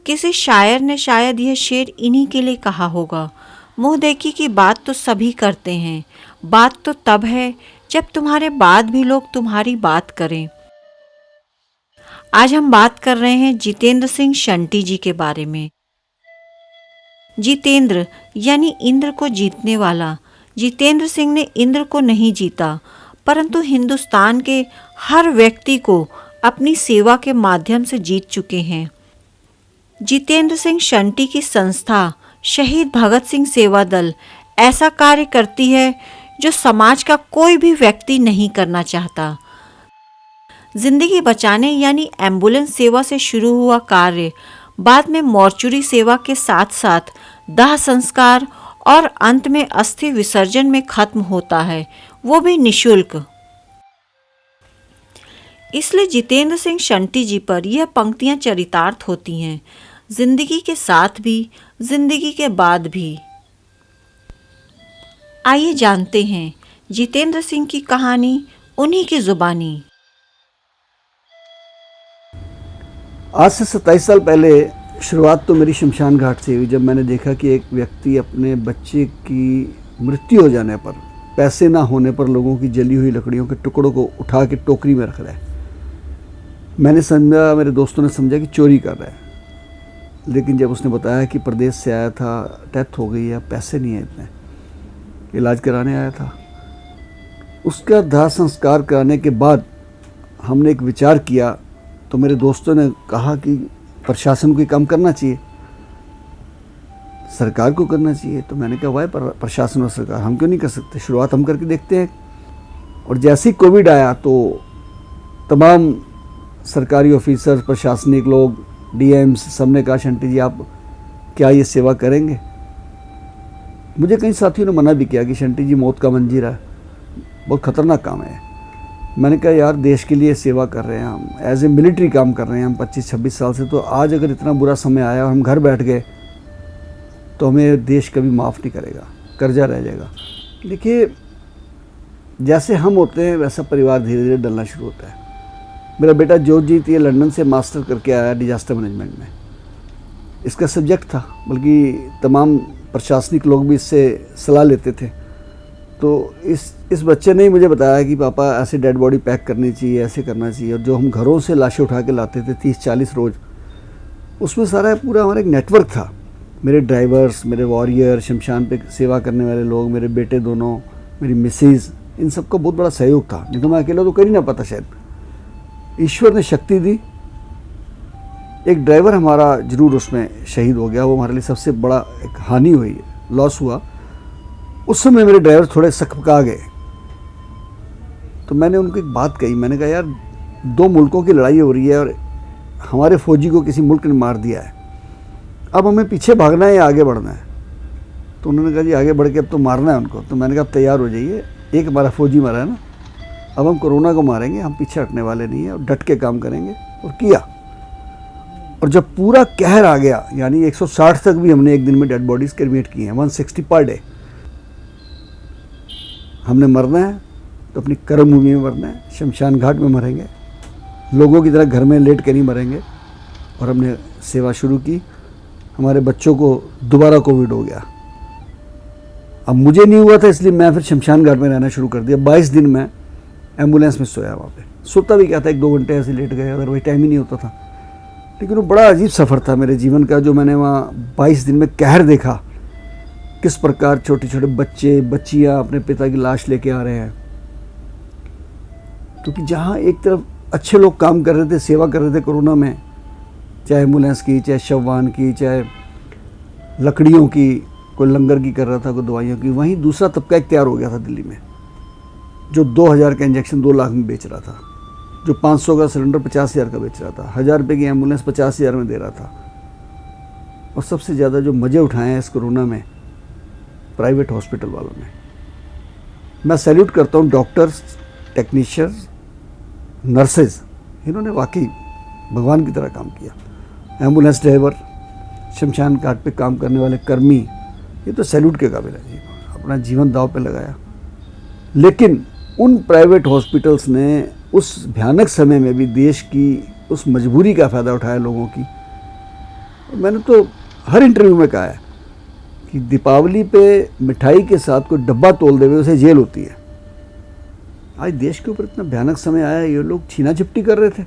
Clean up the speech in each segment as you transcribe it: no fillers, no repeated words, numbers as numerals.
किसी शायर ने शायद यह शेर इन्हीं के लिए कहा होगा, मुंह देखी की बात तो सभी करते हैं, बात तो तब है जब तुम्हारे बाद भी लोग तुम्हारी बात करें। आज हम बात कर रहे हैं जितेंद्र सिंह शंटी जी के बारे में। जितेंद्र यानी इंद्र को जीतने वाला। जितेंद्र सिंह ने इंद्र को नहीं जीता, परंतु हिंदुस्तान के हर व्यक्ति को अपनी सेवा के माध्यम से जीत चुके हैं। जितेंद्र सिंह शंटी की संस्था शहीद भगत सिंह सेवा दल ऐसा कार्य करती है जो समाज का कोई भी व्यक्ति नहीं करना चाहता। जिंदगी बचाने यानी एम्बुलेंस सेवा से शुरू हुआ कार्य बाद में मॉर्चुरी सेवा के साथ साथ दाह संस्कार और अंत में अस्थि विसर्जन में खत्म होता है, वो भी निःशुल्क। इसलिए जितेंद्र सिंह शंटी जी पर यह पंक्तियां चरितार्थ होती हैं, जिंदगी के साथ भी, जिंदगी के बाद भी। आइए जानते हैं जितेंद्र सिंह की कहानी उन्हीं की जुबानी। आज से 27 साल पहले शुरुआत तो मेरी शमशान घाट से हुई, जब मैंने देखा कि एक व्यक्ति अपने बच्चे की मृत्यु हो जाने पर, पैसे ना होने पर लोगों की जली हुई लकड़ियों के टुकड़ों को उठा के टोकरी में रख रहा है। मैंने समझा, मेरे दोस्तों ने समझा कि चोरी कर रहा है। लेकिन जब उसने बताया कि प्रदेश से आया था, डेथ हो गई है, पैसे नहीं है इतने, इलाज कराने आया था, उसका दाह संस्कार कराने के बाद हमने एक विचार किया। तो मेरे दोस्तों ने कहा कि प्रशासन को काम करना चाहिए, सरकार को करना चाहिए। तो मैंने कहा वाह, प्रशासन और सरकार, हम क्यों नहीं कर सकते, शुरुआत हम करके देखते हैं। और जैसे ही कोविड आया तो तमाम सरकारी ऑफिसर, प्रशासनिक लोग, डीएम्स, सबने कहा शंटी जी आप क्या ये सेवा करेंगे। मुझे कई साथियों ने मना भी किया कि शंटी जी मौत का मंजीरा है, बहुत ख़तरनाक काम है। मैंने कहा यार देश के लिए सेवा कर रहे हैं हम, एज ए मिलिट्री काम कर रहे हैं हम 25-26 साल से, तो आज अगर इतना बुरा समय आया और हम घर बैठ गए तो हमें देश कभी माफ़ नहीं करेगा, कर्जा रह जाएगा। देखिए जैसे हम होते हैं वैसा परिवार धीरे धीरे डलना शुरू होता है। मेरा बेटा जोतजीत ये लंदन से मास्टर करके आया डिजास्टर मैनेजमेंट में, इसका सब्जेक्ट था, बल्कि तमाम प्रशासनिक लोग भी इससे सलाह लेते थे। तो इस बच्चे ने ही मुझे बताया कि पापा ऐसे डेड बॉडी पैक करनी चाहिए, ऐसे करना चाहिए। और जो हम घरों से लाशें उठा के लाते थे 30-40 रोज़, उसमें सारा पूरा हमारा एक नेटवर्क था। मेरे ड्राइवर्स, मेरे वॉरियर, शमशान पे सेवा करने वाले लोग, मेरे बेटे दोनों, मेरी मिसेज, इन सबका बहुत बड़ा सहयोग था। नहीं तो मैं अकेला तो कर ही ना पाता शायद। ईश्वर ने शक्ति दी। एक ड्राइवर हमारा ज़रूर उसमें शहीद हो गया, वो हमारे लिए सबसे बड़ा एक हानि हुई, लॉस हुआ। उस समय मेरे ड्राइवर थोड़े सकपका गए, तो मैंने उनको एक बात कही। मैंने कहा यार 2 मुल्कों की लड़ाई हो रही है और हमारे फौजी को किसी मुल्क ने मार दिया है, अब हमें पीछे भागना है या आगे बढ़ना है। तो उन्होंने कहा जी आगे बढ़ के अब तो मारना है उनको। तो मैंने कहा अब तैयार हो जाइए, एक हमारा फौजी मरा है ना, अब हम कोरोना को मारेंगे, हम पीछे हटने वाले नहीं हैं और डट के काम करेंगे। और किया। और जब पूरा कहर आ गया, यानी 160 तक भी हमने एक दिन में डेड बॉडीज़ क्रिमेट की हैं, 160 पर डे। हमने मरना है तो अपनी कर्म भूमि में मरना है, शमशान घाट में मरेंगे, लोगों की तरह घर में लेट के नहीं मरेंगे। और हमने सेवा शुरू की। हमारे बच्चों को दोबारा कोविड हो गया, अब मुझे नहीं हुआ था इसलिए मैं फिर शमशान घाट में रहना शुरू कर दिया। 22 दिन मैं एम्बुलेंस में सोया वहाँ पे, सोता भी क्या था, 1-2 घंटे ऐसे लेट गए, अगर वही टाइम ही नहीं होता था। लेकिन वो बड़ा अजीब सफ़र था मेरे जीवन का, जो मैंने वहाँ 22 दिन में कहर देखा, किस प्रकार छोटे छोटे बच्चे बच्चियाँ अपने पिता की लाश लेके आ रहे हैं। क्योंकि जहाँ एक तरफ अच्छे लोग काम कर रहे थे, सेवा कर रहे थे कोरोना में, चाहे एम्बुलेंस की, चाहे शववाहन की, चाहे लकड़ियों की, कोई लंगर की कर रहा था, कोई दवाइयों की, वहीं दूसरा तबका एक तैयार हो गया था दिल्ली में, जो 2000 का इंजेक्शन 2 लाख में बेच रहा था, जो 500 का सिलेंडर 50,000 का बेच रहा था, 1000 रुपये की एम्बुलेंस 50,000 में दे रहा था। और सबसे ज़्यादा जो मज़े उठाए हैं इस कोरोना में, प्राइवेट हॉस्पिटल वालों ने। मैं सैल्यूट करता हूँ डॉक्टर्स, टेक्नीशियंस, नर्सेज, इन्होंने वाकई भगवान की तरह काम किया। एम्बुलेंस ड्राइवर, शमशान घाट पे काम करने वाले कर्मी, ये तो सैल्यूट के काबिल है जी, अपना जीवन दांव पे लगाया। लेकिन उन प्राइवेट हॉस्पिटल्स ने उस भयानक समय में भी देश की उस मजबूरी का फ़ायदा उठाया लोगों की, मैंने तो हर इंटरव्यू में कहा है कि दीपावली पे मिठाई के साथ कोई डब्बा तोल देवे उसे जेल होती है। आज देश के ऊपर इतना भयानक समय आया है, ये लोग छीना झपटी कर रहे थे।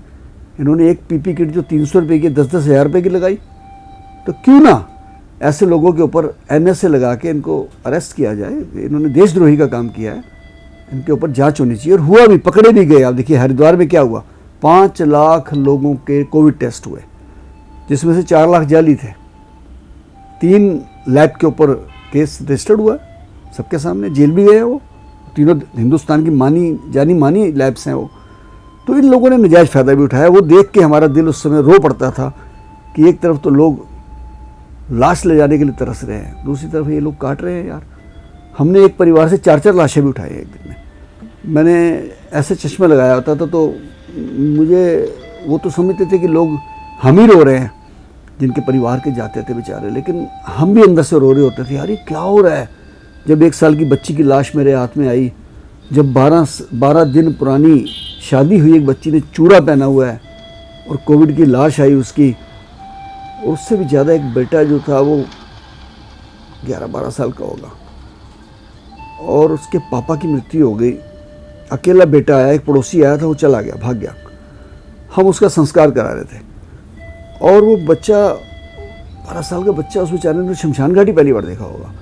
इन्होंने एक पीपी किट जो 300 रुपये की 10-10 हज़ार रुपये की लगाई, तो क्यों ना ऐसे लोगों के ऊपर NSA लगा के इनको अरेस्ट किया जाए। इन्होंने देशद्रोही का काम किया है, इनके ऊपर जांच होनी चाहिए। और हुआ भी, पकड़े भी गए। आप देखिए हरिद्वार में क्या हुआ, 5 लाख लोगों के कोविड टेस्ट हुए, जिसमें से 4 लाख जाली थे। 3 लैब के ऊपर केस रजिस्टर्ड हुआ, सबके सामने, जेल भी गए वो। तीनों हिंदुस्तान की जानी मानी लैब्स हैं वो। तो इन लोगों ने नजायज़ फ़ायदा भी उठाया। वो देख के हमारा दिल उस समय रो पड़ता था कि एक तरफ तो लोग लाश ले जाने के लिए तरस रहे हैं, दूसरी तरफ ये लोग काट रहे हैं यार। हमने एक परिवार से 4-4 लाशें भी उठाई एक दिन में। मैंने ऐसे चश्मे लगाया होता था तो मुझे वो तो समझते थे कि लोग हम ही रो रहे हैं जिनके परिवार के जाते थे बेचारे, लेकिन हम भी अंदर से रो रहे होते थे, यार ये क्या हो रहा है। जब 1 साल की बच्ची की लाश मेरे हाथ में आई, जब 12 दिन पुरानी शादी हुई एक बच्ची ने चूड़ा पहना हुआ है और कोविड की लाश आई उसकी, और उससे भी ज़्यादा एक बेटा जो था वो 11-12 साल का होगा और उसके पापा की मृत्यु हो गई। अकेला बेटा आया, एक पड़ोसी आया था, वो चला गया, भाग गया। हम उसका संस्कार करा रहे थे और वो बच्चा 12 साल का बच्चा, उस बेचारे ने शमशान घाटी पहली बार देखा होगा।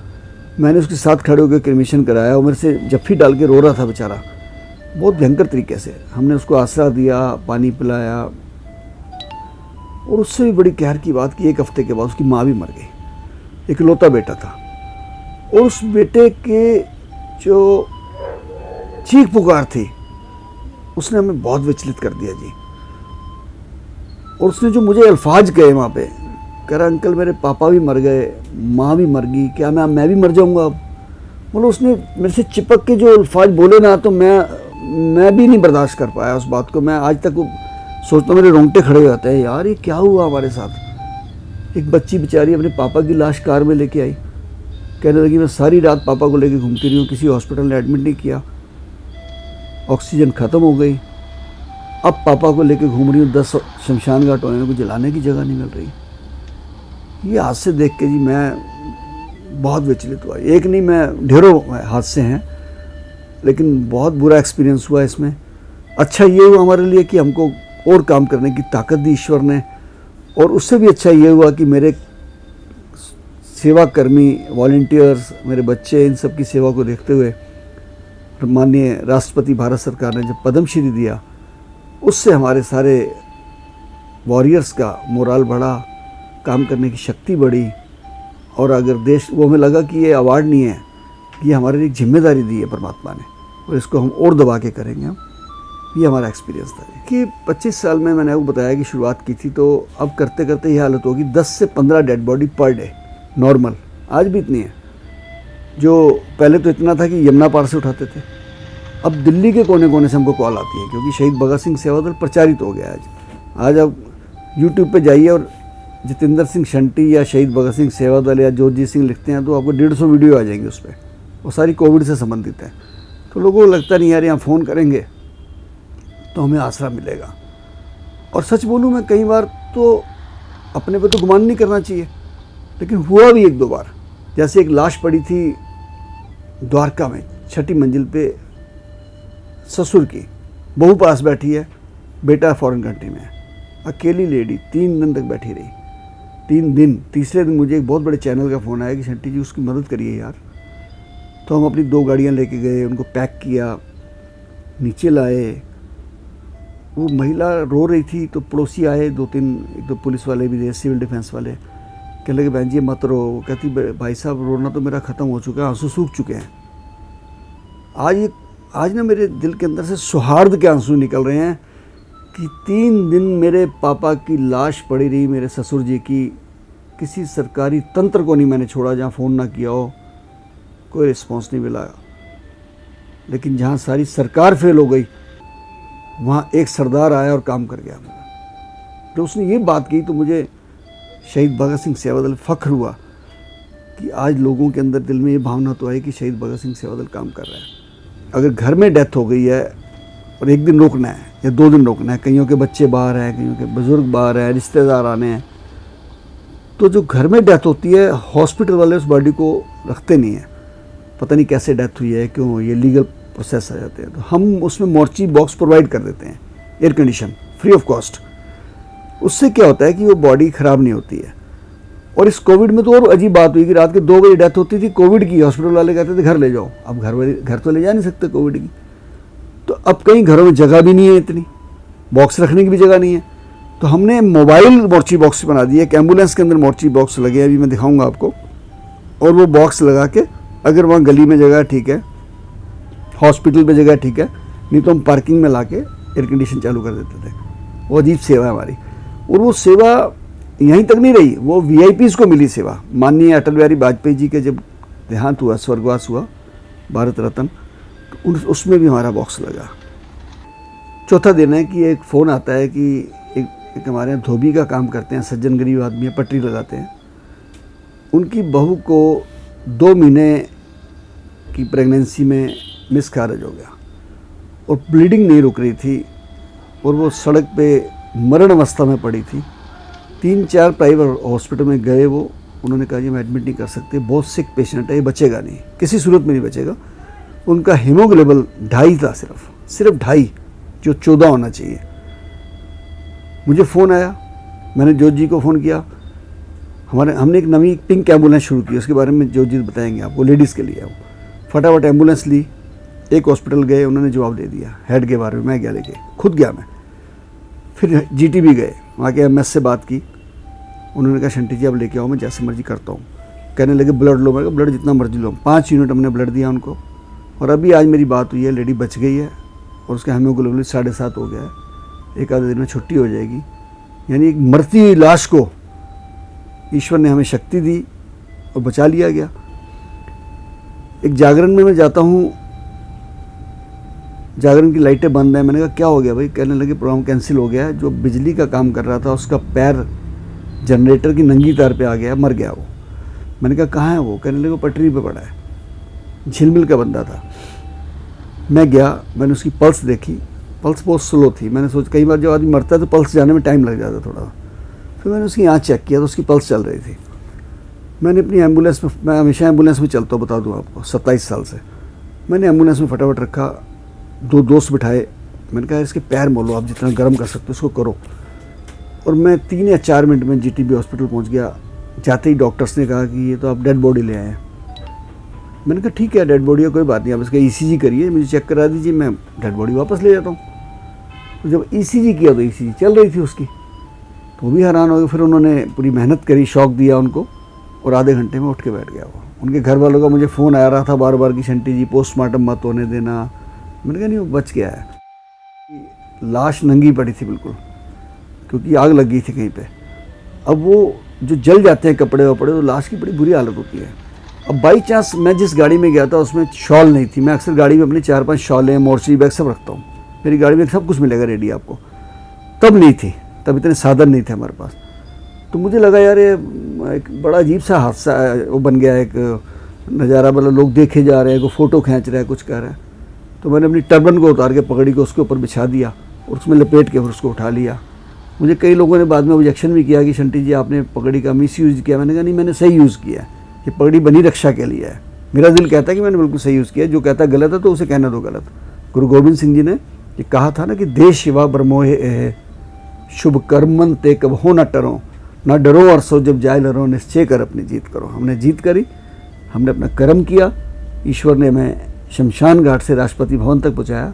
मैंने उसके साथ खड़े होकर क्रिमेशन कराया और मेरे से जफ्फी डाल के रो रहा था बेचारा, बहुत भयंकर तरीके से। हमने उसको आसरा दिया, पानी पिलाया, और उससे भी बड़ी कहर की बात कि 1 हफ्ते के बाद उसकी माँ भी मर गई। इकलौता बेटा था और उस बेटे के जो चीख पुकार थी उसने हमें बहुत विचलित कर दिया जी। और उसने जो मुझे अल्फाज कहे वहाँ पे, कह रहा अंकल मेरे पापा भी मर गए, माँ भी मर गई, क्या मैं भी मर जाऊँगा अब। मतलब उसने मेरे से चिपक के जो अल्फाज बोले ना, तो मैं भी नहीं बर्दाश्त कर पाया उस बात को। मैं आज तक सोचता हूँ, मेरे रोंगटे खड़े हो जाते हैं, यार ये क्या हुआ हमारे साथ। एक बच्ची बेचारी अपने पापा की लाश कार में लेके आई, कहने लगी मैं सारी रात पापा को लेके घूमती रही हूँ, किसी हॉस्पिटल ने एडमिट नहीं किया, ऑक्सीजन ख़त्म हो गई, अब पापा को लेके घूम रही हूँ, 10 शमशान घाट होने को जलाने की जगह नहीं मिल रही। ये हादसे देख के जी मैं बहुत विचलित हुआ। एक नहीं, मैं ढेरों हादसे हैं, लेकिन बहुत बुरा एक्सपीरियंस हुआ इसमें। अच्छा ये हुआ हमारे लिए कि हमको और काम करने की ताकत दी ईश्वर ने, और उससे भी अच्छा ये हुआ कि मेरे सेवा कर्मी, वॉलंटियर्स, मेरे बच्चे, इन सब की सेवा को देखते हुए माननीय राष्ट्रपति भारत सरकार ने जब पद्मश्री दिया, उससे हमारे सारे वॉरियर्स का मोराल बढ़ा, काम करने की शक्ति बढ़ी। और अगर देश, वो हमें लगा कि ये अवार्ड नहीं है, ये हमारे लिए एक जिम्मेदारी दी है परमात्मा ने, और इसको हम और दबा के करेंगे हम। ये हमारा एक्सपीरियंस था कि 25 साल में मैंने आपको बताया कि शुरुआत की थी, तो अब करते करते ये हालत होगी 10 से 15 dead body per day normal. आज भी इतनी है, जो पहले तो इतना था कि यमुना पार से उठाते थे, अब दिल्ली के कोने कोने से हमको कॉल आती है, क्योंकि शहीद भगत सिंह सेवा दल प्रचारित हो गया आज आप यूट्यूब पे जाइए और जितेंद्र सिंह शंटी या शहीद भगत सिंह सेवा दल या जोरजीत सिंह लिखते हैं तो आपको 150 वीडियो आ जाएंगे उस पर, वो सारी कोविड से संबंधित है। तो लोगों को लगता नहीं यार यहाँ फ़ोन करेंगे तो हमें आसरा मिलेगा। और सच बोलूँ मैं, कई बार तो अपने पे तो गुमान नहीं करना चाहिए, लेकिन हुआ भी 1-2 बार। जैसे एक लाश पड़ी थी द्वारका में 6ठी मंजिल पे, ससुर की बहू पास बैठी है, बेटा फॉरेन कंट्री में है, अकेली लेडी 3 दिन तक बैठी रही। 3 दिन, तीसरे दिन मुझे एक बहुत बड़े चैनल का फ़ोन आया कि शंटी जी उसकी मदद करिए यार। तो हम अपनी 2 गाड़ियाँ लेके गए, उनको पैक किया, नीचे लाए। वो महिला रो रही थी तो पड़ोसी आए 2-3, एक तो पुलिस वाले भी थे, सिविल डिफेंस वाले, कहने लगे बहन जी मत रो। वो कहती भाई साहब रोना तो मेरा ख़त्म हो चुका है, आंसू सूख चुके हैं। आज ना मेरे दिल के अंदर से सौहार्द के आंसू निकल रहे हैं कि 3 दिन मेरे पापा की लाश पड़ी रही, मेरे ससुर जी की, किसी सरकारी तंत्र को नहीं मैंने छोड़ा जहाँ फ़ोन ना किया हो, कोई रिस्पॉन्स नहीं मिला। लेकिन जहाँ सारी सरकार फेल हो गई वहाँ एक सरदार आया और काम कर गया मेरा। तो उसने ये बात की तो मुझे शहीद भगत सिंह सेवा दल फख्र हुआ कि आज लोगों के अंदर दिल में ये भावना तो आई कि शहीद भगत सिंह सेवा दल काम कर रहा है। अगर घर में डेथ हो गई है और 1 दिन रोकना है या 2 दिन रोकना है, कईयों के बच्चे बाहर हैं, कईयों के बुज़ुर्ग बाहर हैं, रिश्तेदार आने हैं, तो जो घर में डेथ होती है हॉस्पिटल वाले उस बॉडी को रखते नहीं हैं, पता नहीं कैसे डेथ हुई है, क्यों, ये लीगल प्रोसेस आ जाते हैं। तो हम उसमें मोर्ची बॉक्स प्रोवाइड कर देते हैं, air condition, free of cost. उससे क्या होता है कि वो बॉडी ख़राब नहीं होती है। और इस कोविड में तो और अजीब बात हुई कि रात के 2 बजे डेथ होती थी कोविड की, हॉस्पिटल वाले कहते थे घर ले जाओ। अब घर तो ले जा नहीं सकते कोविड की, तो अब कई घरों में जगह भी नहीं है, इतनी बॉक्स रखने की भी जगह नहीं है। तो हमने मोबाइल मोर्ची बॉक्स बना दिया, एक एम्बुलेंस के अंदर मोर्ची बॉक्स लगे, अभी मैं दिखाऊंगा आपको। और वो बॉक्स लगा के अगर वहाँ गली में जगह ठीक है, हॉस्पिटल पे जगह ठीक है, नहीं तो हम पार्किंग में ला के एयर कंडीशन चालू कर देते थे। वो अजीब सेवा है हमारी। और वो सेवा यहीं तक नहीं रही, वो वीआईपीज को मिली सेवा। माननीय अटल बिहारी वाजपेयी जी के जब देहांत हुआ, स्वर्गवास हुआ, भारत रत्न, तो उसमें भी हमारा बॉक्स लगा। चौथा दिन है कि एक फ़ोन आता है कि एक हमारे यहाँ धोबी का काम करते हैं, सज्जन गरीब आदमी है, पटरी लगाते हैं। उनकी बहू को 2 महीने की प्रेगनेंसी में मिसकैरेज हो गया और ब्लीडिंग नहीं रुक रही थी और वो सड़क पे मरण अवस्था में पड़ी थी। 3-4 प्राइवेट हॉस्पिटल में गए वो, उन्होंने कहा जी मैं एडमिट नहीं कर सकते, बहुत सिक पेशेंट है, ये बचेगा नहीं, किसी सूरत में नहीं बचेगा। उनका हीमोग्लोबिन 2.5 था, सिर्फ 2.5, जो 14 होना चाहिए। मुझे फ़ोन आया, मैंने जोत जी को फ़ोन किया। हमने एक नई पिंक एम्बुलेंस शुरू की, उसके बारे में जोत जी बताएंगे आपको, लेडीज़ के लिए। वो फटाफट एम्बुलेंस ली, एक हॉस्पिटल गए, उन्होंने जवाब दे दिया हेड के बारे में, मैं गया लेके, खुद गया मैं। फिर जीटीबी गए, वहाँ के एमएस से बात की, उन्होंने कहा शंटी जी आप लेके आओ, मैं जैसे मर्जी करता हूँ। कहने लगे ब्लड लो, मैं कहा ब्लड जितना मर्जी लो। 5 यूनिट हमने ब्लड दिया उनको। और अभी आज मेरी बात हुई है, लेडी बच गई है और उसका हीमोग्लोबिन 7.5 हो गया है, एक आधे दिन में छुट्टी हो जाएगी। यानी एक मरती हुई लाश को ईश्वर ने हमें शक्ति दी और बचा लिया गया। एक जागरण में मैं जाता हूँ, जागरण की लाइटें बंद हैं। मैंने कहा क्या हो गया भाई? कहने लगे प्रोग्राम कैंसिल हो गया है, जो बिजली का काम कर रहा था उसका पैर जनरेटर की नंगी तार पे आ गया, मर गया वो। मैंने कहा कहाँ है वो? कहने लगे पटरी पे पड़ा है। झिलमिल का बंदा था। मैं गया, मैंने उसकी पल्स देखी, पल्स बहुत स्लो थी। मैंने सोचा कई बार जब आदमी मरता है तो पल्स जाने में टाइम लग जाता थोड़ा। फिर मैंने उसकी आँख चेक किया तो उसकी पल्स चल रही थी। मैंने अपनी एम्बुलेंस में, मैं हमेशा एम्बुलेंस में चलता हूँ, बता दूँ आपको, 27 साल से। मैंने एम्बुलेंस में फटाफट रखा, 2 दोस्त बिठाए। मैंने कहा इसके पैर मोलो, आप जितना गर्म कर सकते हो उसको करो। और मैं 3 या 4 मिनट में जीटीबी हॉस्पिटल पहुंच गया। जाते ही डॉक्टर्स ने कहा कि ये तो आप डेड बॉडी ले आए हैं। मैंने कहा ठीक है, डेड बॉडी है, कोई बात नहीं, आप इसका ईसीजी करिए, मुझे चेक करा दीजिए, मैं डेड बॉडी वापस ले जाता हूँ। तो जब ईसीजी किया तो ईसीजी चल रही थी उसकी, तो वो भी हैरान हो गए। फिर उन्होंने पूरी मेहनत करी, शॉक दिया उनको, और आधे घंटे में उठ के बैठ गया वो। उनके घर वालों का मुझे फ़ोन आ रहा था बार बार कि शंटी जी पोस्टमार्टम मत होने देना। मैंने कहा नहीं, वो बच गया है। लाश नंगी पड़ी थी बिल्कुल, क्योंकि आग लग गई थी कहीं पे। अब वो जो जल जाते हैं कपड़े वपड़े, तो लाश की बड़ी बुरी हालत होती है। अब बाई चांस मैं जिस गाड़ी में गया था उसमें शॉल नहीं थी। मैं अक्सर गाड़ी में अपनी 4-5 शॉलें, मोर्चरी बैग सब रखता हूँ, मेरी गाड़ी में सब कुछ मिलेगा रेडी आपको। तब नहीं थी, तब इतने साधन नहीं थे हमारे पास। तो मुझे लगा यार ये एक बड़ा अजीब सा हादसा वो बन गया, एक नज़ारा, मतलब लोग देखे जा रहे हैं, कोई फ़ोटो खींच रहा है, कुछ कर रहा है। तो मैंने अपनी टर्बन को उतार के पकड़ी को उसके ऊपर बिछा दिया और उसमें लपेट के फिर उसको उठा लिया। मुझे कई लोगों ने बाद में ऑब्जेक्शन भी किया कि शंटी जी आपने पगड़ी का मिस यूज़ किया। मैंने कहा नहीं, मैंने सही यूज़ किया है, ये पगड़ी बनी रक्षा के लिए है। मेरा दिल कहता है कि मैंने बिल्कुल सही यूज़ किया। जो कहता है गलत है तो उसे कहना दो गलत। गुरु गोविंद सिंह जी ने ये कहा था ना कि देश शिवा ब्रह्मोहे शुभ कर्मन ते कब हो न टरो, ना डरो और सो जब जाए लरो, निश्चय कर अपनी जीत करो। हमने जीत करी, हमने अपना कर्म किया, ईश्वर ने हमें शमशान घाट से राष्ट्रपति भवन तक पहुँचाया,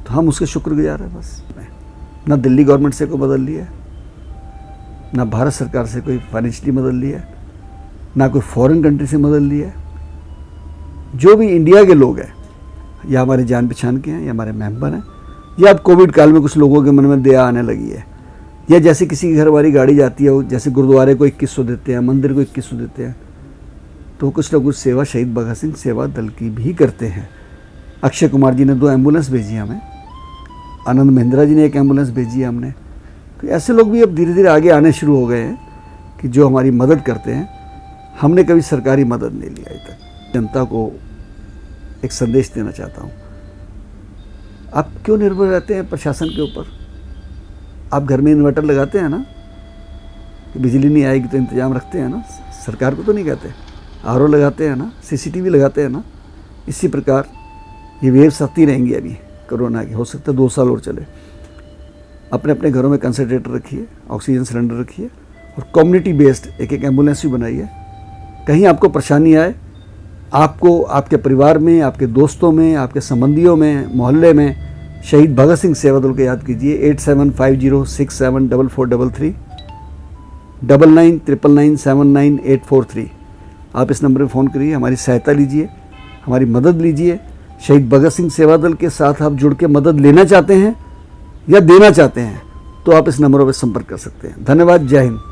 तो हम उसके शुक्रगुजार हैं बस। ना दिल्ली गवर्नमेंट से कोई मदद लिया है, ना भारत सरकार से कोई फाइनेंशियली मदद लिया है, ना कोई फॉरेन कंट्री से मदद लिया है। जो भी इंडिया के लोग हैं, या हमारे जान पहचान के हैं, या हमारे मेंबर हैं, या अब कोविड काल में कुछ लोगों के मन में दया आने लगी है, या जैसे किसी के घर हमारी गाड़ी जाती है, जैसे गुरुद्वारे को 2100 देते हैं, मंदिर को 2100 देते हैं, तो कुछ ना कुछ सेवा शहीद भगत सिंह सेवा दल की भी करते हैं। अक्षय कुमार जी ने 2 एम्बुलेंस भेजी हमें, आनंद महिंद्रा जी ने 1 एम्बुलेंस भेजी है हमने। तो ऐसे लोग भी अब धीरे धीरे आगे आने शुरू हो गए हैं कि जो हमारी मदद करते हैं। हमने कभी सरकारी मदद नहीं ली आज तक। जनता को एक संदेश देना चाहता हूँ, आप क्यों निर्भर रहते हैं प्रशासन के ऊपर? आप घर में इन्वर्टर लगाते हैं ना, बिजली नहीं आएगी तो इंतजाम रखते हैं ना, सरकार को तो नहीं कहते। आरओ लगाते हैं ना, सीसीटीवी लगाते हैं ना। इसी प्रकार ये वेव्स आती रहेंगी अभी कोरोना की, हो सकता है 2 साल और चले। अपने अपने घरों में कंसंट्रेटर रखिए, ऑक्सीजन सिलेंडर रखिए और कम्युनिटी बेस्ड एक एक एम्बुलेंस भी बनाइए। कहीं आपको परेशानी आए, आपको आपके परिवार में, आपके दोस्तों में, आपके संबंधियों में, मोहल्ले में शहीद भगत सिंह सेवा दल को याद कीजिए। 8750674433 9999979843। आप इस नंबर पर फ़ोन करिए, हमारी सहायता लीजिए, हमारी मदद लीजिए। शहीद भगत सिंह सेवा दल के साथ आप जुड़ के मदद लेना चाहते हैं या देना चाहते हैं तो आप इस नंबरों पर संपर्क कर सकते हैं। धन्यवाद। जय हिंद।